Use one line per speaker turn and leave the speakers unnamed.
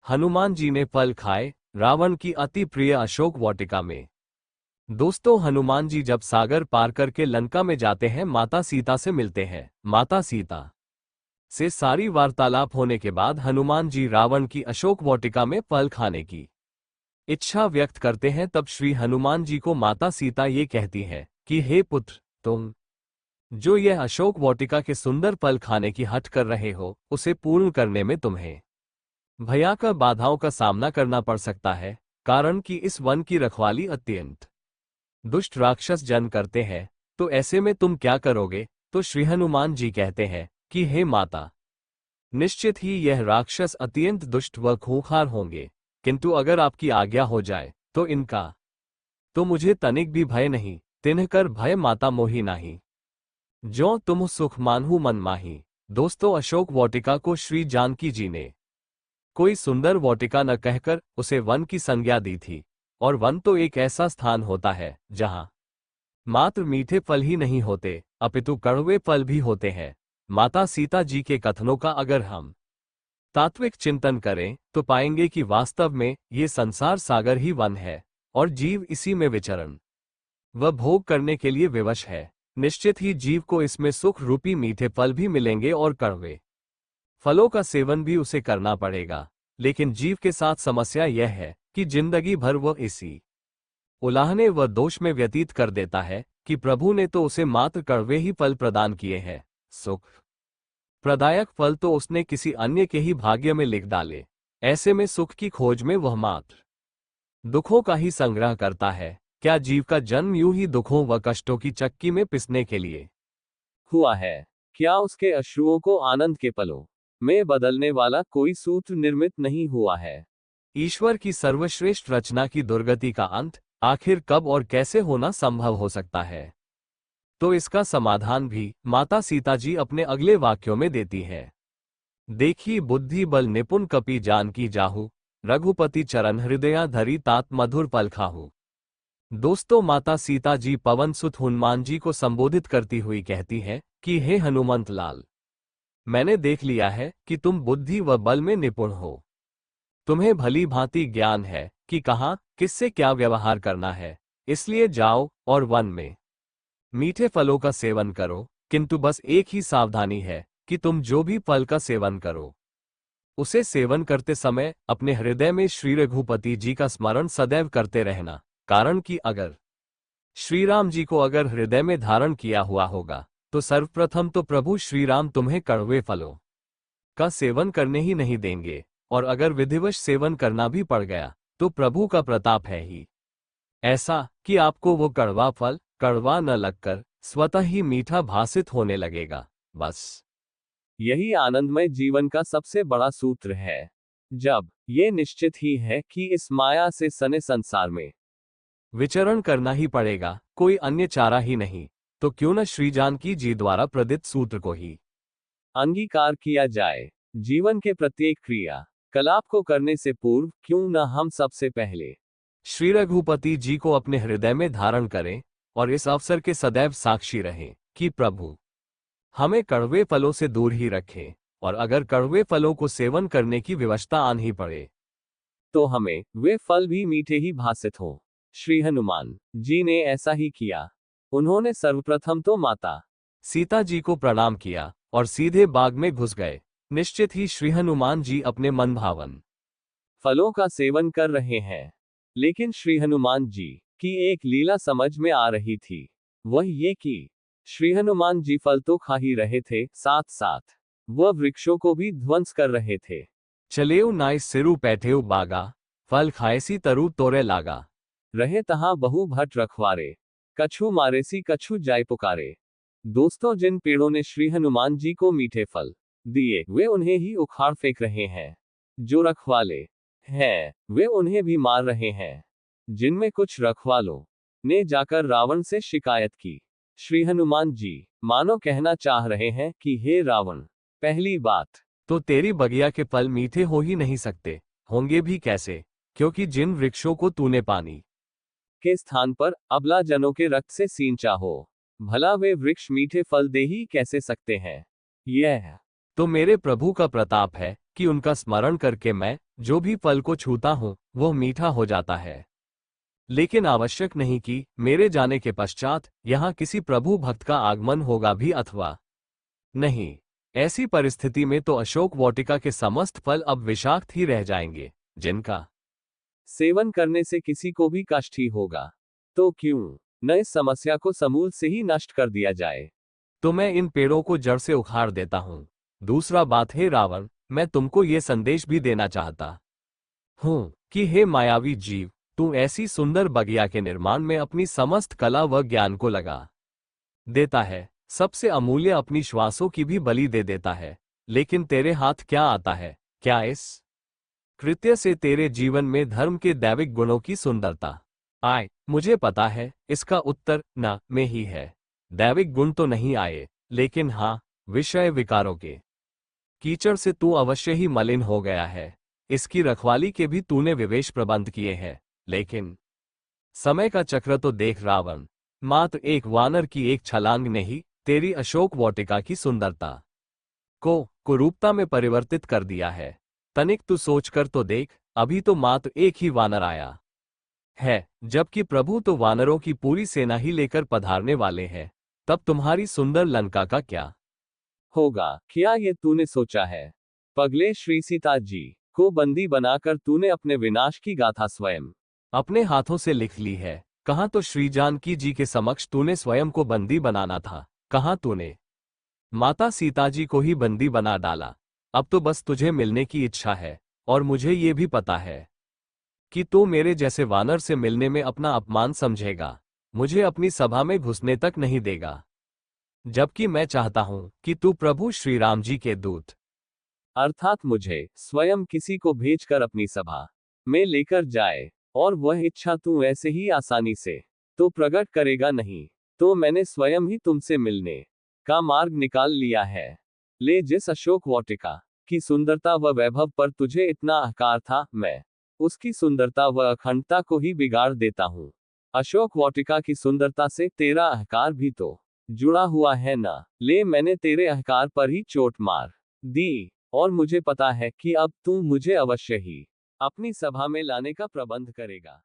हनुमान जी ने फल खाए रावण की अति प्रिय अशोक वाटिका में। दोस्तों, हनुमान जी जब सागर पार करके लंका में जाते हैं, माता सीता से मिलते हैं। माता सीता से सारी वार्तालाप होने के बाद हनुमान जी रावण की अशोक वाटिका में फल खाने की इच्छा व्यक्त करते हैं। तब श्री हनुमान जी को माता सीता ये कहती है कि हे पुत्र, तुम जो यह अशोक वाटिका के सुंदर फल खाने की हठ कर रहे हो, उसे पूर्ण करने में तुम्हें भयाकर बाधाओं का सामना करना पड़ सकता है, कारण कि इस वन की रखवाली अत्यंत दुष्ट राक्षस जन करते हैं। तो ऐसे में तुम क्या करोगे? तो श्री हनुमान जी कहते हैं कि हे माता, निश्चित ही यह राक्षस अत्यंत दुष्ट व खूंखार होंगे, किंतु अगर आपकी आज्ञा हो जाए तो इनका तो मुझे तनिक भी भय नहीं। तिन्ह कर भय माता मोहि नाही, जो तुम सुख मानहु मन माही। दोस्तों, अशोक वाटिका को श्री जानकी जी ने कोई सुंदर वाटिका न कहकर उसे वन की संज्ञा दी थी। और वन तो एक ऐसा स्थान होता है जहां मात्र मीठे फल ही नहीं होते, अपितु कड़वे फल भी होते हैं। माता सीता जी के कथनों का अगर हम तात्विक चिंतन करें तो पाएंगे कि वास्तव में ये संसार सागर ही वन है और जीव इसी में विचरण व भोग करने के लिए विवश है। निश्चित ही जीव को इसमें सुख रूपी मीठे फल भी मिलेंगे और कड़वे फलों का सेवन भी उसे करना पड़ेगा। लेकिन जीव के साथ समस्या यह है कि जिंदगी भर वह इसी उलाहने व दोष में व्यतीत कर देता है कि प्रभु ने तो उसे मात्र कड़वे ही फल प्रदान किए हैं, सुख प्रदायक फल तो उसने किसी अन्य के ही भाग्य में लिख डाले। ऐसे में सुख की खोज में वह मात्र दुखों का ही संग्रह करता है। क्या जीव का जन्म यूं ही दुखों व कष्टों की चक्की में पिसने के लिए हुआ है? क्या उसके अश्रुओं को आनंद के पलों में बदलने वाला कोई सूत्र निर्मित नहीं हुआ है? ईश्वर की सर्वश्रेष्ठ रचना की दुर्गति का अंत आखिर कब और कैसे होना संभव हो सकता है? तो इसका समाधान भी माता सीता जी अपने अगले वाक्यों में देती है। देखी बुद्धि बल निपुण कपि जानकी जाहु, रघुपति चरण हृदया धरी तात मधुर पल खाहु। दोस्तों, माता सीता जी पवन सुत हनुमान जी को संबोधित करती हुई कहती है कि हे हनुमंत लाल, मैंने देख लिया है कि तुम बुद्धि व बल में निपुण हो। तुम्हें भली भांति ज्ञान है कि कहाँ किससे क्या व्यवहार करना है। इसलिए जाओ और वन में मीठे फलों का सेवन करो, किंतु बस एक ही सावधानी है कि तुम जो भी फल का सेवन करो, उसे सेवन करते समय अपने हृदय में श्री रघुपति जी का स्मरण सदैव करते रहना। कारण कि अगर श्री राम जी को अगर हृदय में धारण किया हुआ होगा तो सर्वप्रथम तो प्रभु श्री राम तुम्हें कड़वे फलों का सेवन करने ही नहीं देंगे, और अगर विधिवश सेवन करना भी पड़ गया तो प्रभु का प्रताप है ही ऐसा कि आपको वो कड़वा फल कड़वा न लगकर स्वतः ही मीठा भासित होने लगेगा। बस यही आनंदमय जीवन का सबसे बड़ा सूत्र है। जब ये निश्चित ही है कि इस माया से सने संसार में विचरण करना ही पड़ेगा, कोई अन्य चारा ही नहीं, तो क्यों न श्री जानकी जी द्वारा प्रदत्त सूत्र को ही अंगीकार किया जाए। जीवन के प्रत्येक क्रिया कलाप को करने से पूर्व क्यों न हम सबसे पहले श्री रघुपति जी को अपने हृदय में धारण करें और इस अवसर के सदैव साक्षी रहें कि प्रभु हमें कड़वे फलों से दूर ही रखें, और अगर कड़वे फलों को सेवन करने की विवशता आन ही पड़े तो हमें वे फल भी मीठे ही भासित हों। श्री हनुमान जी ने ऐसा ही किया। उन्होंने सर्वप्रथम तो माता सीता जी को प्रणाम किया और सीधे बाग में घुस गए। निश्चित ही श्री हनुमान जी अपने मन भावन फलों का सेवन कर रहे हैं, लेकिन श्री हनुमान जी की एक लीला समझ में आ रही थी। वह ये कि श्री हनुमान जी फल तो खा ही रहे थे, साथ साथ वह वृक्षों को भी ध्वंस कर रहे थे। चलेऊ नाय सिरु पैठेऊ बागा, फल खाएसी तरु तोरे लागा। रहे तहां बहु भट रखवारे, कछु मारेसी कछु जाय पुकारे। दोस्तों, जिन पेड़ों ने श्री हनुमान जी को मीठे फल दिए वे उन्हें ही उखाड़ फेंक रहे हैं। जो रखवाले हैं वे उन्हें भी मार रहे हैं। जिनमें कुछ रखवालों ने जाकर रावण से शिकायत की। श्री हनुमान जी मानो कहना चाह रहे हैं कि हे रावण, पहली बात तो तेरी बगिया के फल मीठे हो ही नहीं सकते, होंगे भी कैसे, क्योंकि जिन वृक्षों को तूने पानी के स्थान पर अबला जनों के रक्त से सींचा हो, भला वे वृक्ष मीठे फल दे ही कैसे सकते हैं। यह तो मेरे प्रभु का प्रताप है कि उनका स्मरण करके मैं जो भी फल को छूता हूं वह मीठा हो जाता है। लेकिन आवश्यक नहीं कि मेरे जाने के पश्चात यहाँ किसी प्रभु भक्त का आगमन होगा भी अथवा नहीं। ऐसी परिस्थिति में तो अशोक वाटिका के समस्त फल अब विषाक्त ही रह जाएंगे, जिनका सेवन करने से किसी को भी कष्ट ही होगा। तो क्यों न इस समस्या को समूल से ही नष्ट कर दिया जाए। तो मैं इन पेड़ों को जड़ से उखाड़ देता हूं। दूसरा बात है रावण, मैं तुमको ये संदेश भी देना चाहता हूं कि हे मायावी जीव, तू ऐसी सुंदर बगिया के निर्माण में अपनी समस्त कला व ज्ञान को लगा देता है, सबसे अमूल्य अपनी श्वासों की भी बलि दे देता है, लेकिन तेरे हाथ क्या आता है? क्या इस कृत्य से तेरे जीवन में धर्म के दैविक गुणों की सुंदरता आए? मुझे पता है इसका उत्तर न में ही है। दैविक गुण तो नहीं आए, लेकिन हाँ, विषय विकारों के कीचड़ से तू अवश्य ही मलिन हो गया है। इसकी रखवाली के भी तूने विवेश प्रबंध किए हैं, लेकिन समय का चक्र तो देख रावण, मात्र एक वानर की एक छलांग ने ही तेरी अशोक वाटिका की सुंदरता को कुरूपता में परिवर्तित कर दिया है। तनिक तू सोचकर तो देख, अभी तो मात्र एक ही वानर आया है, जबकि प्रभु तो वानरों की पूरी सेना ही लेकर पधारने वाले हैं। तब तुम्हारी सुंदर लंका का क्या होगा? क्या ये तूने सोचा है? पगले श्री सीता जी को बंदी बनाकर तूने अपने विनाश की गाथा स्वयं अपने हाथों से लिख ली है। कहाँ तो श्री जानकी जी के समक्ष तूने स्वयं को बंदी बनाना था, कहाँ तूने माता सीता जी को ही बंदी बना डाला। अब तो बस तुझे मिलने की इच्छा है, और मुझे ये भी पता है कि तू मेरे जैसे वानर से मिलने में अपना अपमान समझेगा, मुझे अपनी सभा में घुसने तक नहीं देगा, जबकि मैं चाहता हूं कि तू प्रभु श्री राम जी के दूत अर्थात मुझे स्वयं किसी को भेजकर अपनी सभा में लेकर जाए, और वह इच्छा तू ऐसे ही आसानी से तो प्रकट करेगा नहीं। तो मैंने स्वयं ही तुमसे मिलने का मार्ग निकाल लिया है। ले, जिस अशोक वाटिका की सुंदरता व वैभव पर तुझे इतना अहंकार था, मैं उसकी सुंदरता व अखंडता को ही बिगाड़ देता हूँ। अशोक वाटिका की सुंदरता से तेरा अहंकार भी तो जुड़ा हुआ है ना। ले, मैंने तेरे अहंकार पर ही चोट मार दी, और मुझे पता है कि अब तू मुझे अवश्य ही अपनी सभा में लाने का प्रबंध करेगा।